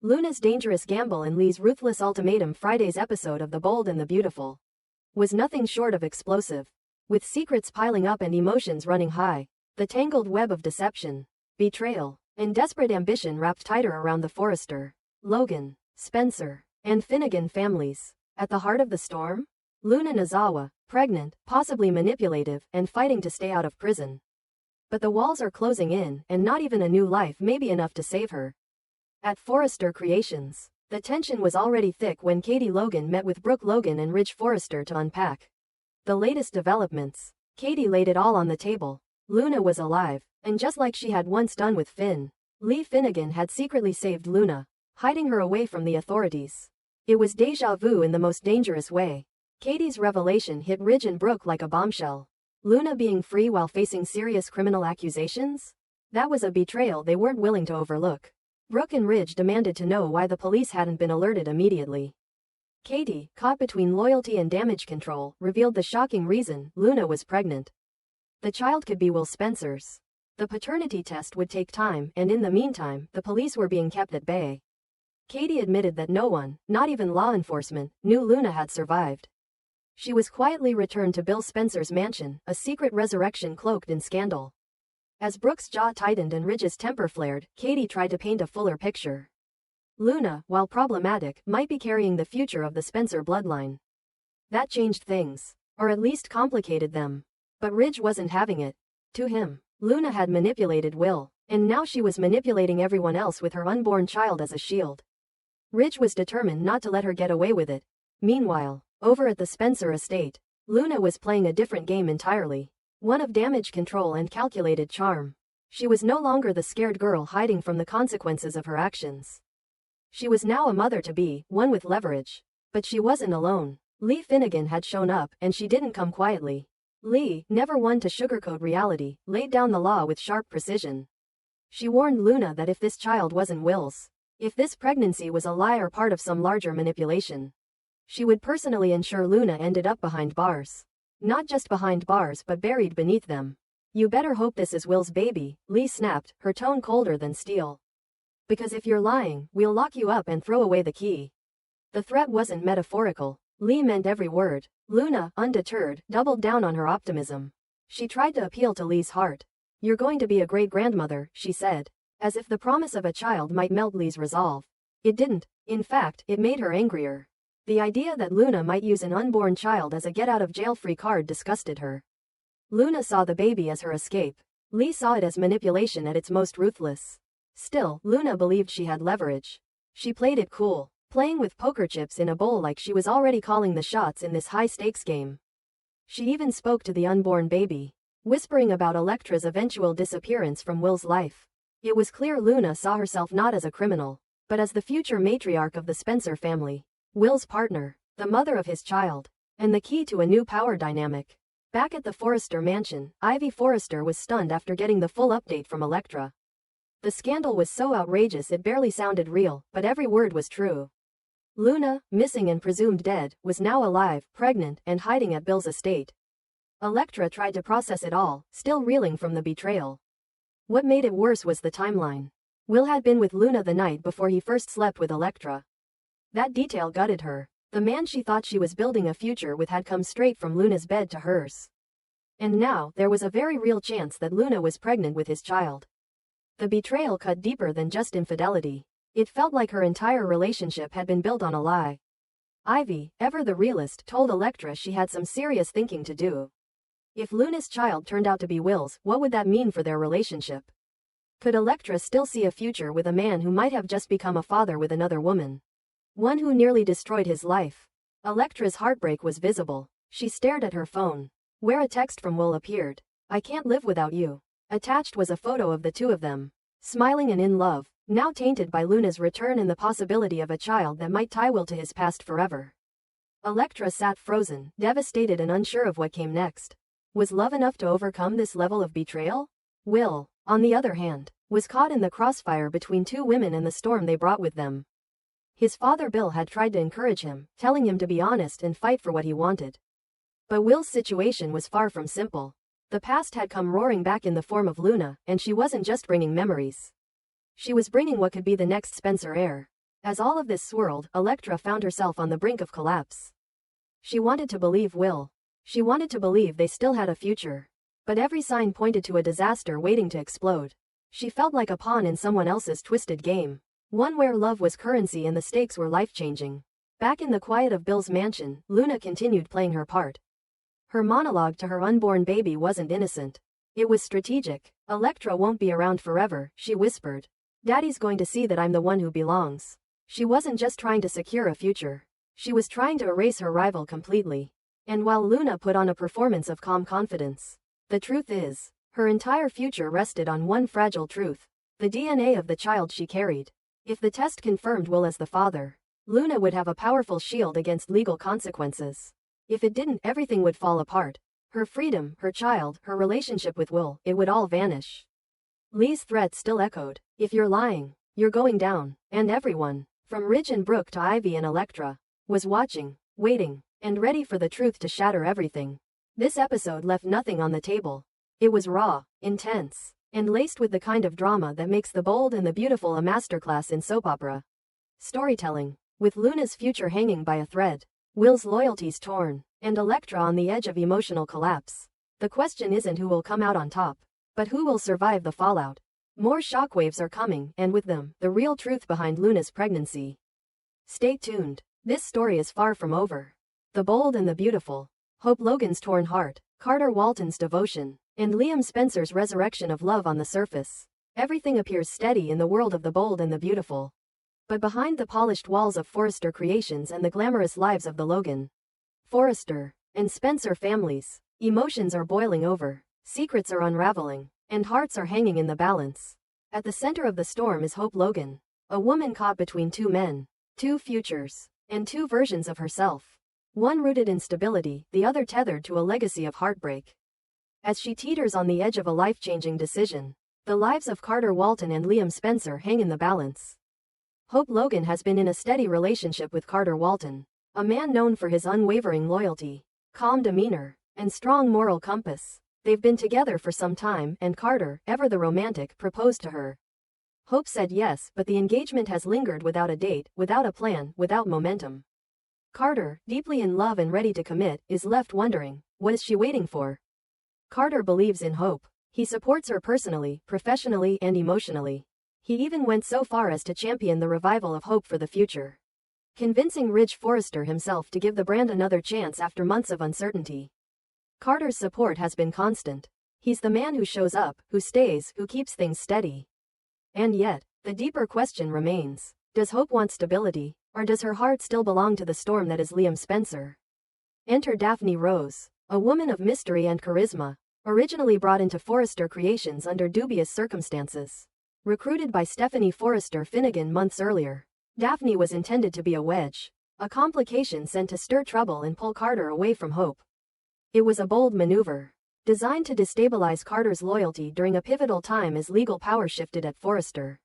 Luna's dangerous gamble and Lee's ruthless ultimatum. Friday's episode of The Bold and the Beautiful was nothing short of explosive. With secrets piling up and emotions running high, the tangled web of deception, betrayal, and desperate ambition wrapped tighter around the Forrester, Logan, Spencer, and Finnegan families. At the heart of the storm? Luna Nozawa, pregnant, possibly manipulative, and fighting to stay out of prison. But the walls are closing in, and not even a new life may be enough to save her. At Forrester Creations, the tension was already thick when Katie Logan met with Brooke Logan and Ridge Forrester to unpack the latest developments. Katie laid it all on the table. Luna was alive, and just like she had once done with Finn, Lee Finnegan had secretly saved Luna, hiding her away from the authorities. It was déjà vu in the most dangerous way. Katie's revelation hit Ridge and Brooke like a bombshell. Luna being free while facing serious criminal accusations? That was a betrayal they weren't willing to overlook. Brooke and Ridge demanded to know why the police hadn't been alerted immediately. Katie, caught between loyalty and damage control, revealed the shocking reason: Luna was pregnant. The child could be Will Spencer's. The paternity test would take time, and in the meantime, the police were being kept at bay. Katie admitted that no one, not even law enforcement, knew Luna had survived. She was quietly returned to Bill Spencer's mansion, a secret resurrection cloaked in scandal. As Brooke's jaw tightened and Ridge's temper flared, Katie tried to paint a fuller picture. Luna, while problematic, might be carrying the future of the Spencer bloodline. That changed things. Or at least complicated them. But Ridge wasn't having it. To him, Luna had manipulated Will, and now she was manipulating everyone else with her unborn child as a shield. Ridge was determined not to let her get away with it. Meanwhile, over at the Spencer estate, Luna was playing a different game entirely. One of damage control and calculated charm. She was no longer the scared girl hiding from the consequences of her actions. She was now a mother-to-be, one with leverage. But she wasn't alone. Lee Finnegan had shown up, and she didn't come quietly. Lee, never one to sugarcoat reality, laid down the law with sharp precision. She warned Luna that if this child wasn't Will's, if this pregnancy was a lie or part of some larger manipulation, she would personally ensure Luna ended up behind bars. Not just behind bars but buried beneath them. You better hope this is Will's baby, Lee snapped, her tone colder than steel. Because if you're lying, we'll lock you up and throw away the key. The threat wasn't metaphorical. Lee meant every word. Luna, undeterred, doubled down on her optimism. She tried to appeal to Lee's heart. You're going to be a great grandmother, she said. As if the promise of a child might melt Lee's resolve. It didn't. In fact, it made her angrier. The idea that Luna might use an unborn child as a get-out-of-jail-free card disgusted her. Luna saw the baby as her escape. Lee saw it as manipulation at its most ruthless. Still, Luna believed she had leverage. She played it cool, playing with poker chips in a bowl like she was already calling the shots in this high-stakes game. She even spoke to the unborn baby, whispering about Elektra's eventual disappearance from Will's life. It was clear Luna saw herself not as a criminal, but as the future matriarch of the Spencer family. Will's partner, the mother of his child, and the key to a new power dynamic. Back at the Forrester mansion, Ivy Forrester was stunned after getting the full update from Elektra. The scandal was so outrageous it barely sounded real, but every word was true. Luna, missing and presumed dead, was now alive, pregnant, and hiding at Bill's estate. Elektra tried to process it all, still reeling from the betrayal. What made it worse was the timeline. Will had been with Luna the night before he first slept with Elektra. That detail gutted her. The man she thought she was building a future with had come straight from Luna's bed to hers. And now, there was a very real chance that Luna was pregnant with his child. The betrayal cut deeper than just infidelity. It felt like her entire relationship had been built on a lie. Ivy, ever the realist, told Elektra she had some serious thinking to do. If Luna's child turned out to be Will's, what would that mean for their relationship? Could Elektra still see a future with a man who might have just become a father with another woman? One who nearly destroyed his life. Elektra's heartbreak was visible. She stared at her phone, where a text from Will appeared. I can't live without you. Attached was a photo of the two of them, smiling and in love, now tainted by Luna's return and the possibility of a child that might tie Will to his past forever. Elektra sat frozen, devastated and unsure of what came next. Was love enough to overcome this level of betrayal? Will, on the other hand, was caught in the crossfire between two women and the storm they brought with them. His father Bill had tried to encourage him, telling him to be honest and fight for what he wanted. But Will's situation was far from simple. The past had come roaring back in the form of Luna, and she wasn't just bringing memories. She was bringing what could be the next Spencer heir. As all of this swirled, Elektra found herself on the brink of collapse. She wanted to believe Will. She wanted to believe they still had a future. But every sign pointed to a disaster waiting to explode. She felt like a pawn in someone else's twisted game. One where love was currency and the stakes were life-changing. Back in the quiet of Bill's mansion, Luna continued playing her part. Her monologue to her unborn baby wasn't innocent. It was strategic. Elektra won't be around forever, she whispered. Daddy's going to see that I'm the one who belongs. She wasn't just trying to secure a future. She was trying to erase her rival completely. And while Luna put on a performance of calm confidence, the truth is, her entire future rested on one fragile truth: the DNA of the child she carried. If the test confirmed Will as the father, Luna would have a powerful shield against legal consequences. If it didn't, everything would fall apart. Her freedom, her child, her relationship with Will, it would all vanish. Lee's threat still echoed. If you're lying, you're going down. And everyone, from Ridge and Brooke to Ivy and Elektra, was watching, waiting, and ready for the truth to shatter everything. This episode left nothing on the table. It was raw, intense, and laced with the kind of drama that makes The Bold and the Beautiful a masterclass in soap opera storytelling. With Luna's future hanging by a thread, Will's loyalties torn, and Elektra on the edge of emotional collapse. The question isn't who will come out on top, but who will survive the fallout. More shockwaves are coming, and with them, the real truth behind Luna's pregnancy. Stay tuned. This story is far from over. The Bold and the Beautiful. Hope Logan's torn heart, Carter Walton's devotion, and Liam Spencer's resurrection of love. On the surface, everything appears steady in the world of The Bold and the Beautiful. But behind the polished walls of Forrester Creations and the glamorous lives of the Logan, Forrester, and Spencer families, emotions are boiling over, secrets are unraveling, and hearts are hanging in the balance. At the center of the storm is Hope Logan, a woman caught between two men, two futures, and two versions of herself. One rooted in stability, the other tethered to a legacy of heartbreak. As she teeters on the edge of a life-changing decision, the lives of Carter Walton and Liam Spencer hang in the balance. Hope Logan has been in a steady relationship with Carter Walton, a man known for his unwavering loyalty, calm demeanor, and strong moral compass. They've been together for some time, and Carter, ever the romantic, proposed to her. Hope said yes, but the engagement has lingered without a date, without a plan, without momentum. Carter, deeply in love and ready to commit, is left wondering, what is she waiting for? Carter believes in Hope. He supports her personally, professionally, and emotionally. He even went so far as to champion the revival of Hope for the future, convincing Ridge Forrester himself to give the brand another chance after months of uncertainty. Carter's support has been constant. He's the man who shows up, who stays, who keeps things steady. And yet, the deeper question remains: does Hope want stability, or does her heart still belong to the storm that is Liam Spencer? Enter Daphne Rose, a woman of mystery and charisma, originally brought into Forrester Creations under dubious circumstances. Recruited by Stephanie Forrester Finnegan months earlier, Daphne was intended to be a wedge, a complication sent to stir trouble and pull Carter away from Hope. It was a bold maneuver, designed to destabilize Carter's loyalty during a pivotal time as legal power shifted at Forrester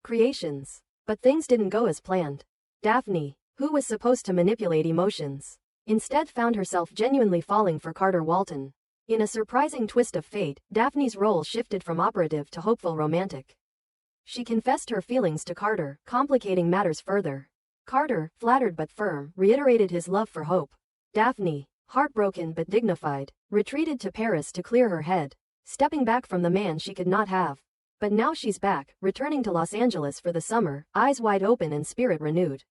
Creations. But things didn't go as planned. Daphne, who was supposed to manipulate emotions, instead found herself genuinely falling for Carter Walton. In a surprising twist of fate, Daphne's role shifted from operative to hopeful romantic. She confessed her feelings to Carter, complicating matters further. Carter, flattered but firm, reiterated his love for Hope. Daphne, heartbroken but dignified, retreated to Paris to clear her head, stepping back from the man she could not have. But now she's back, returning to Los Angeles for the summer, eyes wide open and spirit renewed.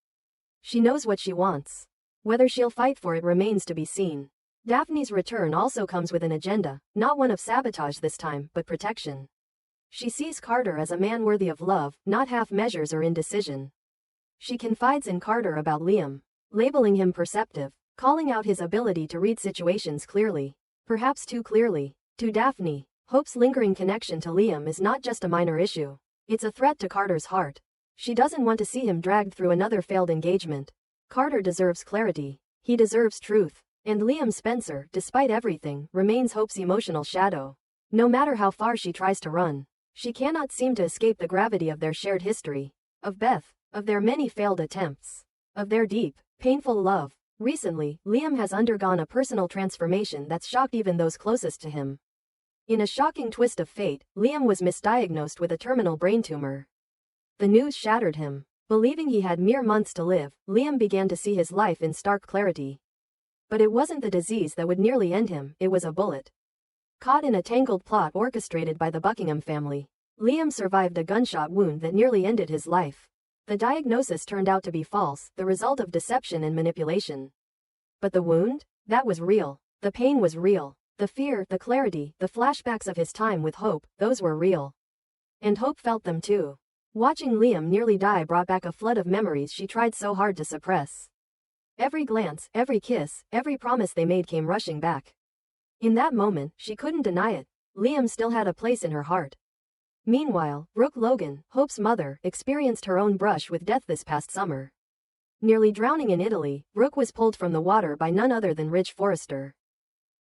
She knows what she wants. Whether she'll fight for it remains to be seen. Daphne's return also comes with an agenda, not one of sabotage this time, but protection. She sees Carter as a man worthy of love, not half measures or indecision. She confides in Carter about Liam, labeling him perceptive, calling out his ability to read situations clearly, perhaps too clearly. To Daphne, Hope's lingering connection to Liam is not just a minor issue. It's a threat to Carter's heart. She doesn't want to see him dragged through another failed engagement. Carter deserves clarity. He deserves truth. And Liam Spencer, despite everything, remains Hope's emotional shadow. No matter how far she tries to run, she cannot seem to escape the gravity of their shared history. Of Beth, of their many failed attempts, of their deep, painful love. Recently, Liam has undergone a personal transformation that's shocked even those closest to him. In a shocking twist of fate, Liam was misdiagnosed with a terminal brain tumor. The news shattered him. Believing he had mere months to live, Liam began to see his life in stark clarity. But it wasn't the disease that would nearly end him, it was a bullet. Caught in a tangled plot orchestrated by the Buckingham family, Liam survived a gunshot wound that nearly ended his life. The diagnosis turned out to be false, the result of deception and manipulation. But the wound? That was real. The pain was real. The fear, the clarity, the flashbacks of his time with Hope, those were real. And Hope felt them too. Watching Liam nearly die brought back a flood of memories she tried so hard to suppress. Every glance, every kiss, every promise they made came rushing back. In that moment, she couldn't deny it. Liam still had a place in her heart. Meanwhile, Brooke Logan, Hope's mother, experienced her own brush with death this past summer. Nearly drowning in Italy, Brooke was pulled from the water by none other than Ridge Forrester.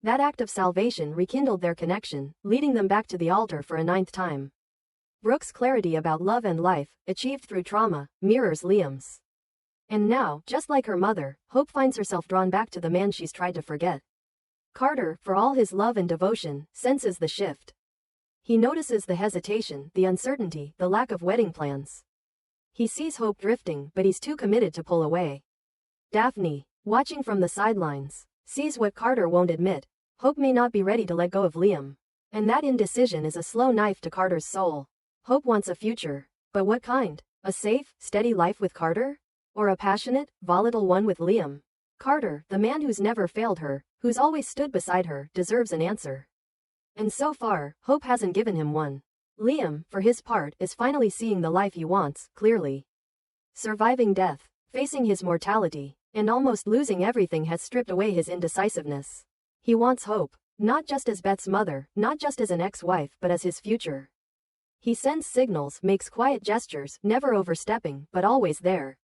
That act of salvation rekindled their connection, leading them back to the altar for a 9th time. Brooke's clarity about love and life, achieved through trauma, mirrors Liam's. And now, just like her mother, Hope finds herself drawn back to the man she's tried to forget. Carter, for all his love and devotion, senses the shift. He notices the hesitation, the uncertainty, the lack of wedding plans. He sees Hope drifting, but he's too committed to pull away. Daphne, watching from the sidelines, sees what Carter won't admit. Hope may not be ready to let go of Liam. And that indecision is a slow knife to Carter's soul. Hope wants a future. But what kind? A safe, steady life with Carter? Or a passionate, volatile one with Liam? Carter, the man who's never failed her, who's always stood beside her, deserves an answer. And so far, Hope hasn't given him one. Liam, for his part, is finally seeing the life he wants, clearly. Surviving death, facing his mortality, and almost losing everything has stripped away his indecisiveness. He wants Hope, not just as Beth's mother, not just as an ex-wife, but as his future. He sends signals, makes quiet gestures, never overstepping, but always there.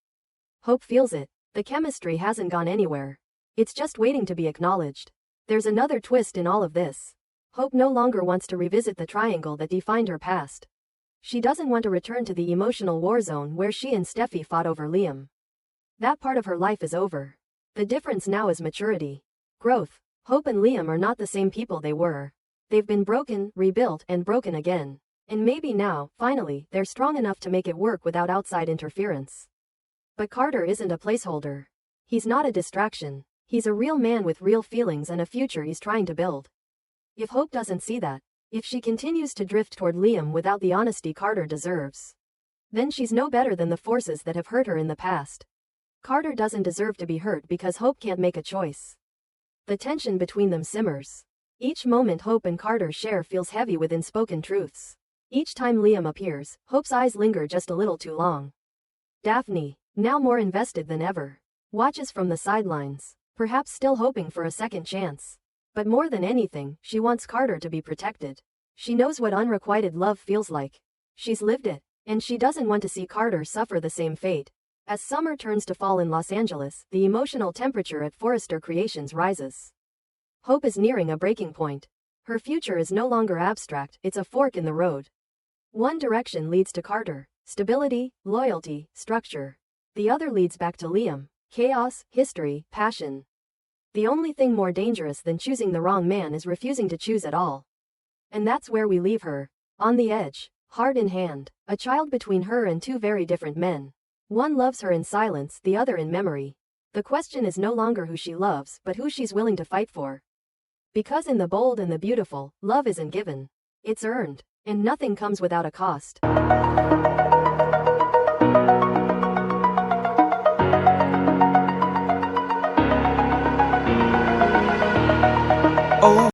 Hope feels it. The chemistry hasn't gone anywhere. It's just waiting to be acknowledged. There's another twist in all of this. Hope no longer wants to revisit the triangle that defined her past. She doesn't want to return to the emotional war zone where she and Steffi fought over Liam. That part of her life is over. The difference now is maturity. Growth. Hope and Liam are not the same people they were. They've been broken, rebuilt, and broken again. And maybe now, finally, they're strong enough to make it work without outside interference. But Carter isn't a placeholder. He's not a distraction. He's a real man with real feelings and a future he's trying to build. If Hope doesn't see that, if she continues to drift toward Liam without the honesty Carter deserves, then she's no better than the forces that have hurt her in the past. Carter doesn't deserve to be hurt because Hope can't make a choice. The tension between them simmers. Each moment Hope and Carter share feels heavy with unspoken truths. Each time Liam appears, Hope's eyes linger just a little too long. Daphne, now more invested than ever, watches from the sidelines, perhaps still hoping for a second chance. But more than anything, she wants Carter to be protected. She knows what unrequited love feels like. She's lived it, and she doesn't want to see Carter suffer the same fate. As summer turns to fall in Los Angeles, the emotional temperature at Forrester Creations rises. Hope is nearing a breaking point. Her future is no longer abstract, it's a fork in the road. One direction leads to Carter, stability, loyalty, structure. The other leads back to Liam, chaos, history, passion. The only thing more dangerous than choosing the wrong man is refusing to choose at all. And that's where we leave her. On the edge, heart in hand, a child between her and two very different men. One loves her in silence, the other in memory. The question is no longer who she loves, but who she's willing to fight for. Because in The Bold and the Beautiful, love isn't given. It's earned. And nothing comes without a cost. Oh,